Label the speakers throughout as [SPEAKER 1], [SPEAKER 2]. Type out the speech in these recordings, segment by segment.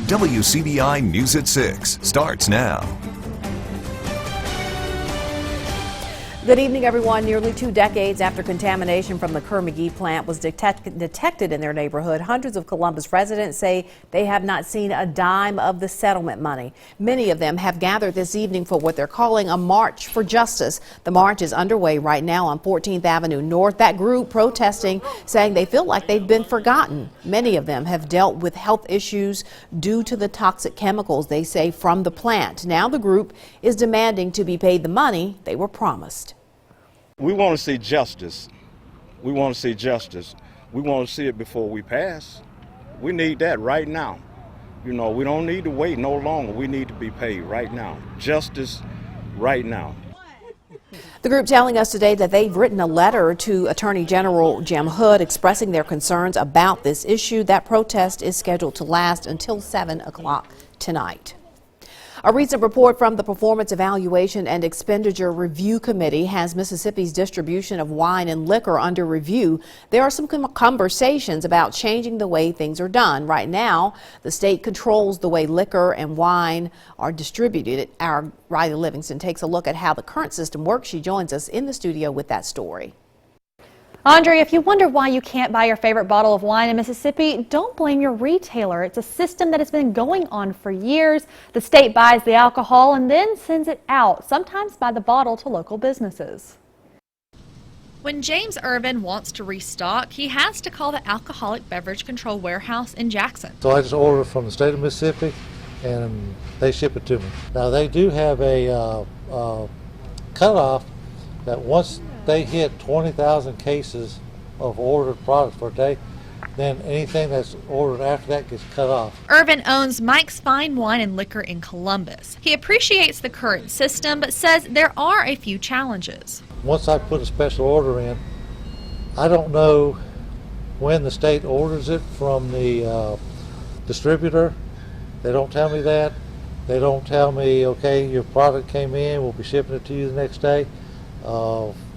[SPEAKER 1] WCBI News at 6 starts now.
[SPEAKER 2] Good evening, everyone. Nearly 2 decades after contamination from the KERR plant was detected in their neighborhood, hundreds of Columbus residents say they have not seen a dime of the settlement money. Many of them have gathered this evening for what they're calling a march for justice. The march is underway right now on 14th Avenue North. That group protesting, saying they feel like they've been forgotten. Many of them have dealt with health issues due to the toxic chemicals, they say, from the plant. Now the group is demanding to be paid the money they were promised.
[SPEAKER 3] We want to see justice. We want to see justice. We want to see it before we pass. We need that right now. You know, we don't need to wait no longer. We need to be paid right now. Justice right now.
[SPEAKER 2] The group telling us today that they've written a letter to Attorney General Jim Hood expressing their concerns about this issue. That protest is scheduled to last until 7 o'clock tonight. A recent report from the Performance Evaluation and Expenditure Review Committee has Mississippi's distribution of wine and liquor under review. There are some conversations about changing the way things are done. Right now, the state controls the way liquor and wine are distributed. Our Riley Livingston takes a look at how the current system works. She joins us in the studio with that story.
[SPEAKER 4] Andre, if you wonder why you can't buy your favorite bottle of wine in Mississippi, don't blame your retailer. It's a system that has been going on for years. The state buys the alcohol and then sends it out, sometimes by the bottle, to local businesses.
[SPEAKER 5] When James Irvin wants to restock, he has to call the Alcoholic Beverage Control Warehouse in Jackson.
[SPEAKER 6] So I just order from the state of Mississippi and they ship it to me. Now they do have a cutoff that once they hit 20,000 cases of ordered products per day, then anything that's ordered after that gets cut off.
[SPEAKER 5] Irvin owns Mike's Fine Wine and Liquor in Columbus. He appreciates the current system, but says there are a few challenges.
[SPEAKER 6] Once I put a special order in, I don't know when the state orders it from the distributor. They don't tell me that. They don't tell me, okay, your product came in, we'll be shipping it to you the next day.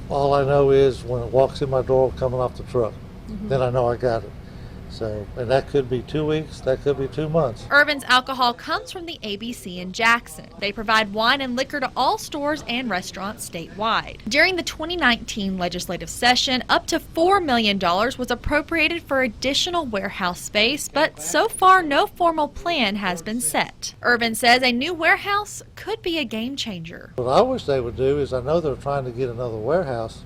[SPEAKER 6] All I know is when it walks in my door coming off the truck, then I know I got it. So, and that could be 2 weeks, that could be 2 months.
[SPEAKER 5] Irvin's alcohol comes from the ABC in Jackson. They provide wine and liquor to all stores and restaurants statewide. During the 2019 legislative session, up to $4 million was appropriated for additional warehouse space, but so far no formal plan has been set. Irvin says a new warehouse could be a game changer.
[SPEAKER 6] What I wish they would do is, I know they're trying to get another warehouse,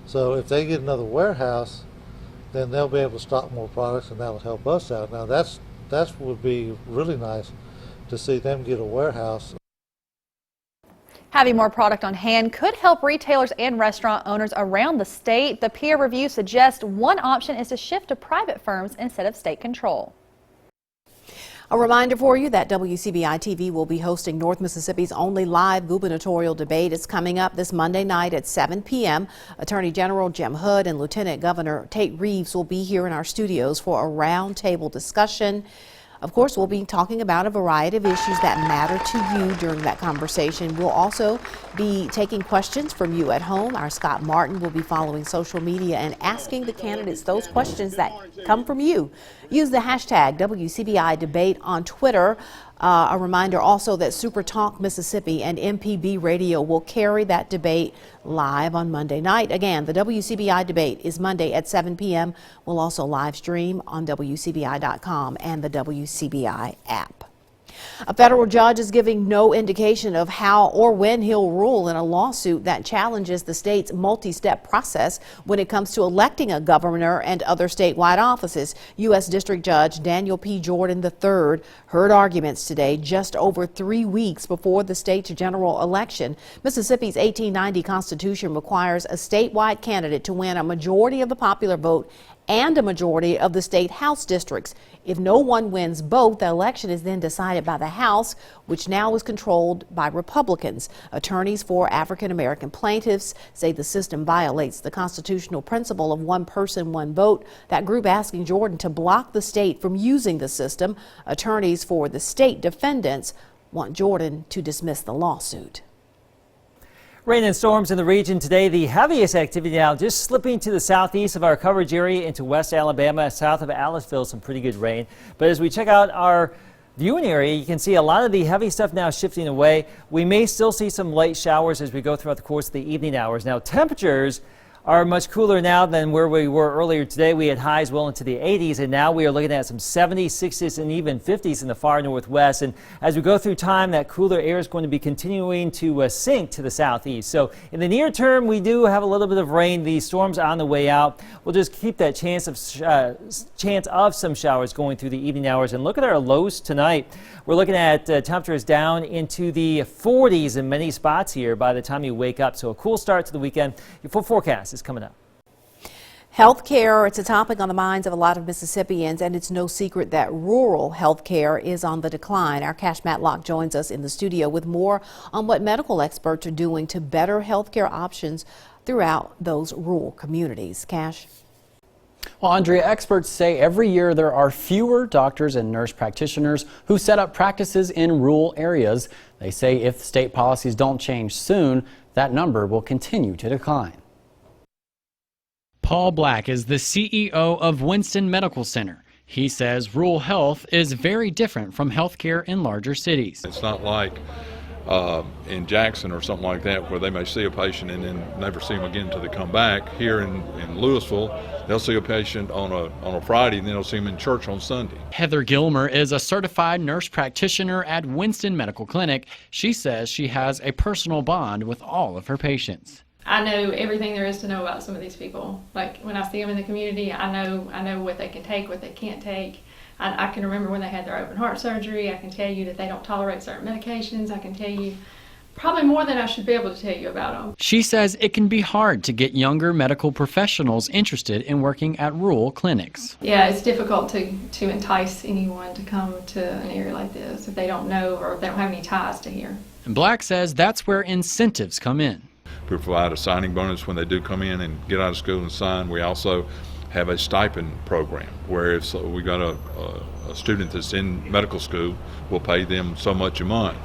[SPEAKER 6] so if they get another warehouse, then they'll be able to stock more products and that'll help us out. Now that would be really nice to see them get a warehouse.
[SPEAKER 4] Having more product on hand could help retailers and restaurant owners around the state. The peer review suggests one option is to shift to private firms instead of state control.
[SPEAKER 2] A reminder for you that WCBI TV will be hosting North Mississippi's only live gubernatorial debate. It's coming up this Monday night at 7 p.m. Attorney General Jim Hood and Lieutenant Governor Tate Reeves will be here in our studios for a roundtable discussion. Of course, we'll be talking about a variety of issues that matter to you during that conversation. We'll also be taking questions from you at home. Our Scott Martin will be following social media and asking the candidates those questions that come from you. Use the hashtag WCBI Debate on Twitter. A reminder also that Super Talk Mississippi and MPB Radio will carry that debate live on Monday night. Again, the WCBI debate is Monday at 7 p.m. We'll also live stream on WCBI.com and the WCBI app. A federal judge is giving no indication of how or when he'll rule in a lawsuit that challenges the state's multi-step process when it comes to electing a governor and other statewide offices. U.S. District Judge Daniel P. Jordan III heard arguments today just over 3 weeks before the state's general election. Mississippi's 1890 Constitution requires a statewide candidate to win a majority of the popular vote and a majority of the state House districts. If no one wins both, the election is then decided by the House, which now is controlled by Republicans. Attorneys for African American plaintiffs say the system violates the constitutional principle of one person, one vote. That group asking Jordan to block the state from using the system. Attorneys for the state defendants want Jordan to dismiss the lawsuit.
[SPEAKER 7] Rain and storms in the region today. The heaviest activity now just slipping to the southeast of our coverage area into West Alabama, south of Aliceville, some pretty good rain. But as we check out our viewing area, you can see a lot of the heavy stuff now shifting away. We may still see some light showers as we go throughout the course of the evening hours. Now, temperatures are much cooler now than where we were earlier today. We had highs well into the 80s, and now we are looking at some 70s, 60s, and even 50s in the far northwest. And as we go through time, that cooler air is going to be continuing to sink to the southeast. So in the near term, we do have a little bit of rain. The storm's on the way out. We'll just keep that chance of some showers going through the evening hours. And look at our lows tonight. We're looking at temperatures down into the 40s in many spots here by the time you wake up. So a cool start to the weekend. Your full forecast is coming up.
[SPEAKER 2] Health care, it's a topic on the minds of a lot of Mississippians, and it's no secret that rural health care is on the decline. Our Cash Matlock joins us in the studio with more on what medical experts are doing to better health care options throughout those rural communities. Cash?
[SPEAKER 8] Well, Andrea, experts say every year there are fewer doctors and nurse practitioners who set up practices in rural areas. They say if state policies don't change soon, that number will continue to decline.
[SPEAKER 9] Paul Black is the CEO of WINSTON Medical Center. He says rural health is very different from healthcare in larger cities.
[SPEAKER 10] It's not like in Jackson or something like that where they may see a patient and then never see them again until they come back. Here in Louisville, they'll see a patient on a Friday and then they'll see them in church on Sunday.
[SPEAKER 9] Heather Gilmer is a certified nurse practitioner at WINSTON Medical Clinic. She says she has a personal bond with all of her patients.
[SPEAKER 11] I know everything there is to know about some of these people. Like when I see them in the community, I know what they can take, what they can't take. I can remember when they had their open heart surgery. I can tell you that they don't tolerate certain medications. I can tell you probably more than I should be able to tell you about them.
[SPEAKER 9] She says it can be hard to get younger medical professionals interested in working at rural clinics.
[SPEAKER 11] Yeah, it's difficult to entice anyone to come to an area like this if they don't know or if they don't have any ties to here.
[SPEAKER 9] And Black says that's where incentives come in.
[SPEAKER 10] We provide a signing bonus when they do come in and get out of school and sign. We also have a stipend program where if we got a student that's in medical school, we'll pay them so much a month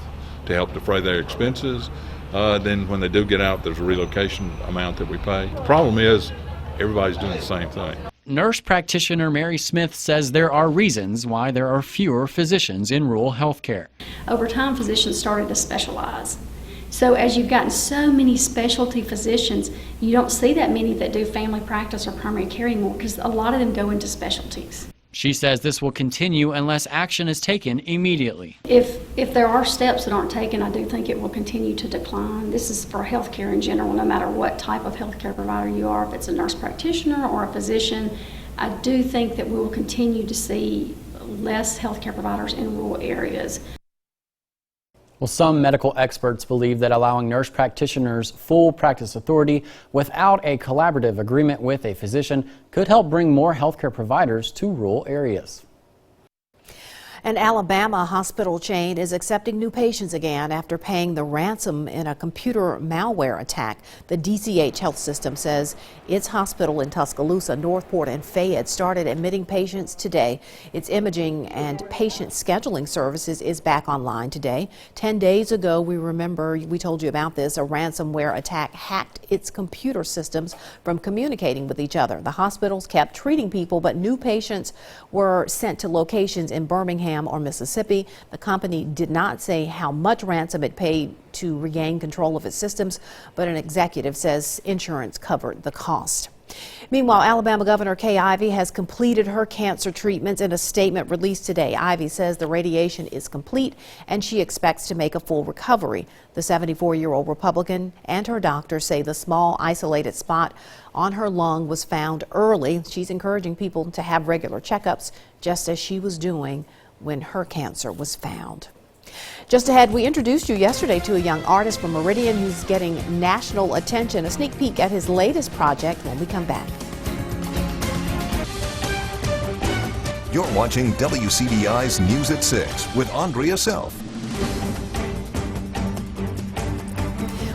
[SPEAKER 10] to help defray their expenses. Then when they do get out, there's a relocation amount that we pay. The problem is everybody's doing the same thing.
[SPEAKER 9] Nurse practitioner Mary Smith says there are reasons why there are fewer physicians in rural health care.
[SPEAKER 12] Over time, physicians started to specialize. So as you've gotten so many specialty physicians, you don't see that many that do family practice or primary care anymore because a lot of them go into specialties.
[SPEAKER 9] She says this will continue unless action is taken immediately.
[SPEAKER 12] If there are steps that aren't taken, I do think it will continue to decline. This is for healthcare in general, no matter what type of healthcare provider you are, if it's a nurse practitioner or a physician. I do think that we will continue to see less healthcare providers in rural areas.
[SPEAKER 8] Well, some medical experts believe that allowing nurse practitioners full practice authority without a collaborative agreement with a physician could help bring more healthcare providers to rural areas.
[SPEAKER 2] An Alabama hospital chain is accepting new patients again after paying the ransom in a computer malware attack. The DCH Health System says its hospital in Tuscaloosa, Northport, and Fayette started admitting patients today. Its imaging and patient scheduling services is back online today. 10 days ago, we told you about this, a ransomware attack hacked its computer systems from communicating with each other. The hospitals kept treating people, but new patients were sent to locations in Birmingham or Mississippi. The company did not say how much ransom it paid to regain control of its systems, but an executive says insurance covered the cost. Meanwhile, Alabama Governor Kay Ivey has completed her cancer treatments in a statement released today. Ivey says the radiation is complete and she expects to make a full recovery. The 74-year-old Republican and her doctor say the small isolated spot on her lung was found early. She's encouraging people to have regular checkups, just as she was doing when her cancer was found. Just ahead, we introduced you yesterday to a young artist from Meridian who's getting national attention. A sneak peek at his latest project when we come back.
[SPEAKER 1] You're watching WCBI's News at 6 with Andrea Self.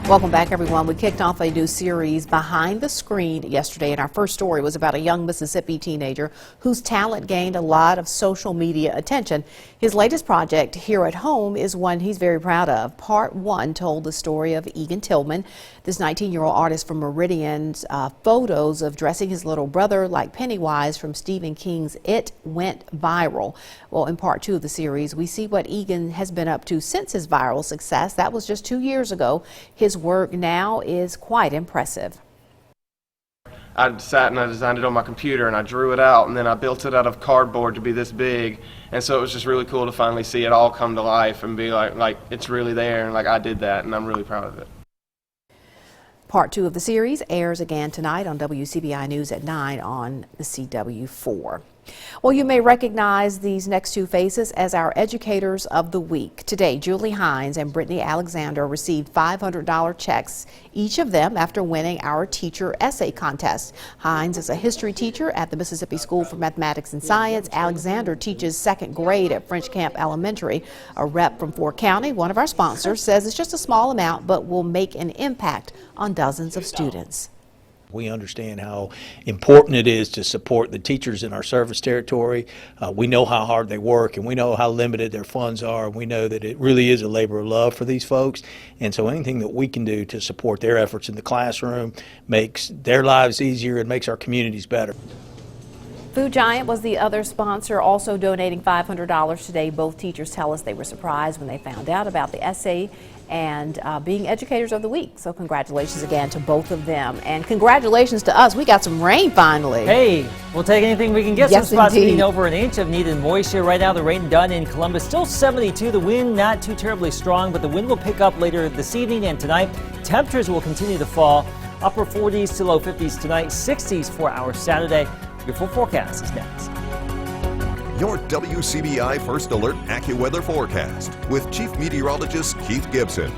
[SPEAKER 2] Welcome back, everyone. We kicked off a new series, Behind the Screen, yesterday, and our first story was about a young Mississippi teenager whose talent gained a lot of social media attention. His latest project, Here at Home, is one he's very proud of. Part 1 told the story of EGAN TILGHMAN, this 19-year-old artist from Meridian's photos of dressing his little brother like Pennywise from Stephen King's It went viral. Well, in Part 2 of the series, we see what EGAN has been up to since his viral success. That was just 2 years ago. His work now is quite impressive.
[SPEAKER 13] I sat and I designed it on my computer and I drew it out and then I built it out of cardboard to be this big, and so it was just really cool to finally see it all come to life and be like it's really there and like I did that, and I'm really proud of it.
[SPEAKER 2] Part 2 of the series airs again tonight on WCBI News at 9 on the CW4. Well, you may recognize these next two faces as our Educators of the Week. Today, Julie Hines and Brittany Alexander received $500 checks, each of them after winning our teacher essay contest. Hines is a history teacher at the Mississippi School for Mathematics and Science. Alexander teaches second grade at French Camp Elementary. A rep from Fort County, one of our sponsors, says it's just a small amount but will make an impact on dozens of students.
[SPEAKER 14] We understand how important it is to support the teachers in our service territory. We know how hard they work and we know how limited their funds are. We know that it really is a labor of love for these folks, and so anything that we can do to support their efforts in the classroom makes their lives easier and makes our communities better.
[SPEAKER 2] Food Giant was the other sponsor, also donating $500 today. Both teachers tell us they were surprised when they found out about the essay and being Educators of the Week. So congratulations again to both of them. And congratulations to us. We got some rain finally.
[SPEAKER 7] Hey, we'll take anything we can get.
[SPEAKER 2] Yes,
[SPEAKER 7] some spots
[SPEAKER 2] indeed.
[SPEAKER 7] getting over an inch of needed moisture. Right now the rain done in Columbus. Still 72. The wind not too terribly strong, but the wind will pick up later this evening and tonight. Temperatures will continue to fall. Upper 40s to low 50s tonight. 60s for our Saturday. Your full forecast is next.
[SPEAKER 1] Your WCBI First Alert AccuWeather forecast with Chief Meteorologist Keith Gibson.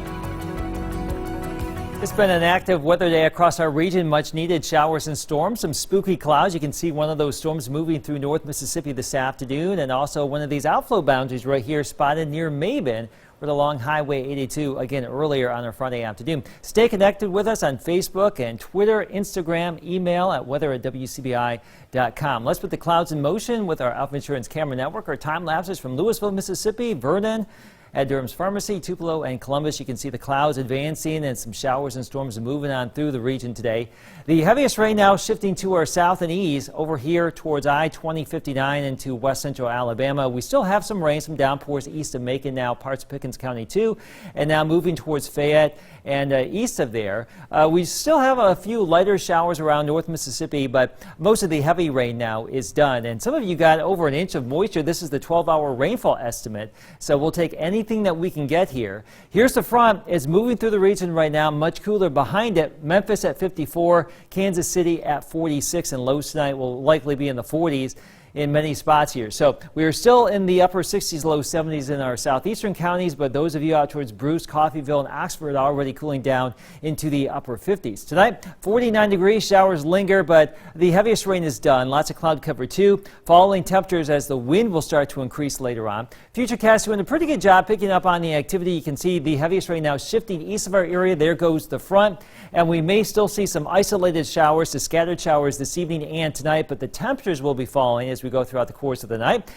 [SPEAKER 7] It's been an active weather day across our region. Much needed showers and storms. Some spooky clouds. You can see one of those storms moving through North Mississippi this afternoon, and also one of these outflow boundaries right here spotted near Maben, right along Highway 82, again earlier on a Friday afternoon. Stay connected with us on Facebook and Twitter, Instagram, email at weather@wcbi.com. Let's put the clouds in motion with our Alpha Insurance Camera Network. Our time lapses from Louisville, Mississippi, Vernon, at Durham's Pharmacy, Tupelo, and Columbus. You can see the clouds advancing and some showers and storms moving on through the region today. The heaviest rain now shifting to our south and east over here towards I-2059 into west central Alabama. We still have some rain, some downpours east of Macon now, parts of Pickens County too, and now moving towards Fayette and east of there. We still have a few lighter showers around North Mississippi, but most of the heavy rain now is done. And some of you got over an inch of moisture. This is the 12-hour rainfall estimate, so we'll take anything that we can get here. Here's the front. It's moving through the region right now, much cooler behind it. Memphis at 54, Kansas City at 46, and lows tonight will likely be in the 40s in many spots here. So we are still in the upper 60s, low 70s in our southeastern counties, but those of you out towards Bruce, Coffeyville, and Oxford are already cooling down into the upper 50s. Tonight, 49 degrees, showers linger, but the heaviest rain is done. Lots of cloud cover too. Falling temperatures as the wind will start to increase later on. Futurecast doing a pretty good job picking up on the activity. You can see the heaviest rain now shifting east of our area. There goes the front, and we may still see some isolated showers to scattered showers this evening and tonight, but the temperatures will be falling as we go throughout the course of the night.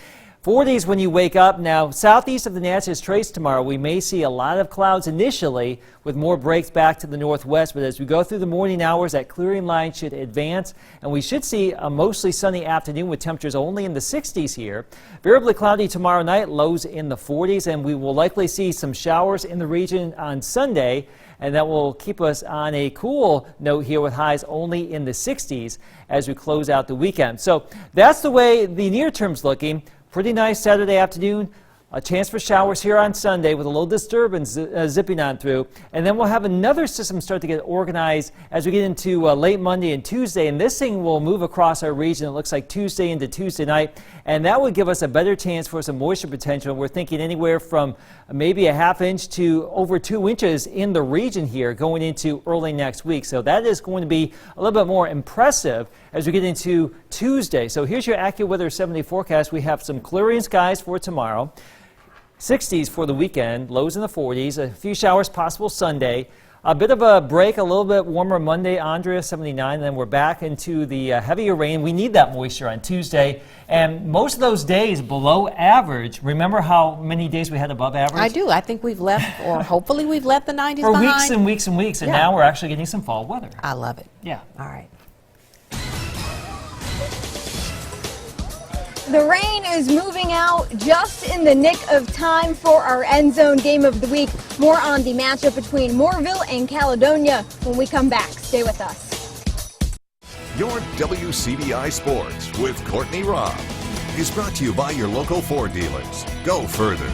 [SPEAKER 7] 40s when you wake up. Now, southeast of the Natchez Trace tomorrow, we may see a lot of clouds initially with more breaks back to the northwest, but as we go through the morning hours, that clearing line should advance, and we should see a mostly sunny afternoon with temperatures only in the 60s here. Variably cloudy tomorrow night, lows in the 40s, and we will likely see some showers in the region on Sunday, and that will keep us on a cool note here with highs only in the 60s as we close out the weekend. So that's the way the near term's looking. Pretty nice Saturday afternoon. A chance for showers here on Sunday with a low disturbance zipping on through. And then we'll have another system start to get organized as we get into late Monday and Tuesday. And this thing will move across our region, it looks like Tuesday into Tuesday night. And that would give us a better chance for some moisture potential. We're thinking anywhere from maybe a ½ inch to over 2 inches in the region here going into early next week. So that is going to be a little bit more impressive as we get into Tuesday. So here's your AccuWeather 70 forecast. We have some clearing skies for tomorrow. 60s for the weekend, lows in the 40s, a few showers possible Sunday. A bit of a break, a little bit warmer Monday, Andrea, 79, and then we're back into the heavier rain. We need that moisture on Tuesday, and most of those days below average. Remember how many days we had above average?
[SPEAKER 2] I do. I think we've left, or hopefully we've left the 90s
[SPEAKER 7] for
[SPEAKER 2] behind.
[SPEAKER 7] weeks and weeks and weeks, and now we're actually getting some fall weather.
[SPEAKER 2] I love it.
[SPEAKER 7] Yeah.
[SPEAKER 2] All right.
[SPEAKER 15] The rain is moving out just in the nick of time for our end zone game of the week. More on the matchup between Mooreville and Caledonia when we come back. Stay with us.
[SPEAKER 1] Your WCBI Sports with Courtney Robb is brought to you by your local Ford dealers. Go further.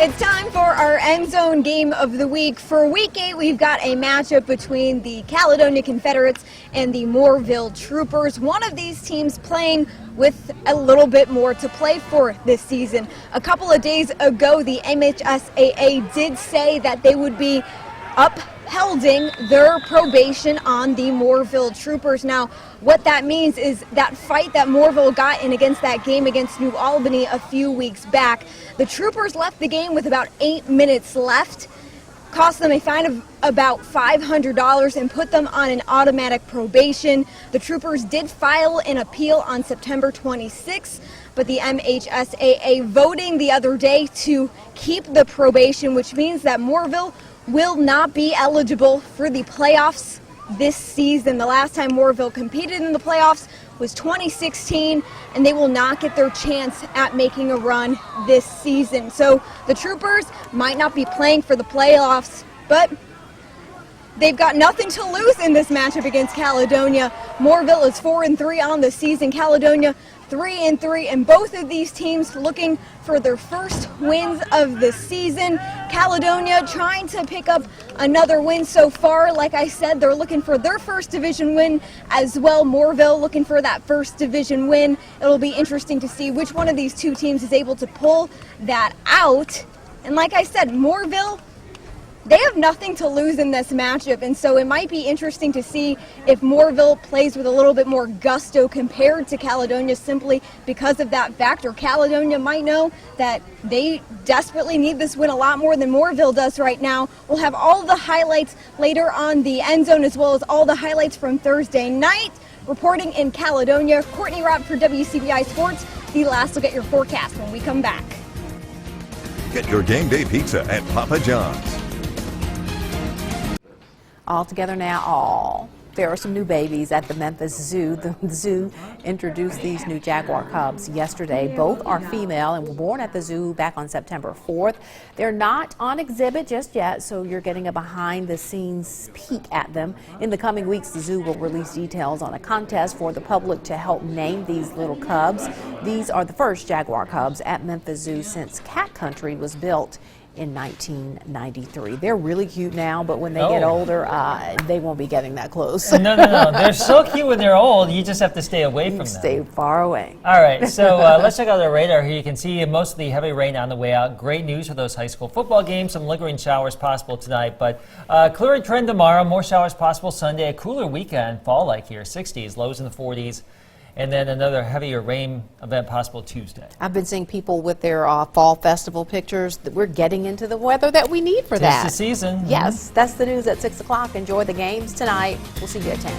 [SPEAKER 15] It's time for our end zone game of the week. For week 8, we've got a matchup between the Caledonia Confederates and the Mooreville Troopers. One of these teams playing with a little bit more to play for this season. A couple of days ago, the MHSAA did say that they would be upholding their probation on the Mooreville Troopers. Now, what that means is that fight that Mooreville got in against that game against New Albany a few weeks back, the Troopers left the game with about 8 minutes left, cost them a fine of about $500 and put them on an automatic probation. The Troopers did file an appeal on September 26th, but the MHSAA voting the other day to keep the probation, which means that Mooreville will not be eligible for the playoffs this season. The last time Mooreville competed in the playoffs was 2016, and they will not get their chance at making a run this season. So the Troopers might not be playing for the playoffs, but they've got nothing to lose in this matchup against Caledonia. Mooreville is 4-3 on the season. Caledonia 3-3, and both of these teams looking for their first wins of the season. Caledonia trying to pick up another win so far. Like I said, they're looking for their first division win as well. Mooreville looking for that first division win. It'll be interesting to see which one of these two teams is able to pull that out. And like I said, Mooreville, they have nothing to lose in this matchup, and so it might be interesting to see if Mooreville plays with a little bit more gusto compared to Caledonia simply because of that factor. Caledonia might know that they desperately need this win a lot more than Mooreville does right now. We'll have all the highlights later on the end zone as well as all the highlights from Thursday night. Reporting in Caledonia, Courtney Robb for WCBI Sports. The last look at your forecast when we come back.
[SPEAKER 1] Get your game day pizza at Papa John's.
[SPEAKER 2] All together now, there are some new babies at the Memphis Zoo. The zoo introduced these new jaguar cubs yesterday. Both are female and were born at the zoo back on September 4th. They're not on exhibit just yet, so you're getting a behind-the-scenes peek at them. In the coming weeks, the zoo will release details on a contest for the public to help name these little cubs. These are the first jaguar cubs at Memphis Zoo since Cat Country was built in 1993. They're really cute now, but when they get older, they won't be getting that close.
[SPEAKER 7] No. They're so cute when they're old. You just have to stay away from them.
[SPEAKER 2] Stay far away.
[SPEAKER 7] All right, so let's check out our radar here. You can see most of the heavy rain on the way out. Great news for those high school football games. Some lingering showers possible tonight, but clearer trend tomorrow. More showers possible Sunday. A cooler weekend, fall-like here. 60s, lows in the 40s. And then another heavier rain event possible Tuesday.
[SPEAKER 2] I've been seeing people with their fall festival pictures. We're getting into the weather that we need for that.
[SPEAKER 7] It's the season.
[SPEAKER 2] Yes, that's the news at 6 o'clock. Enjoy the games tonight. We'll see you at 10.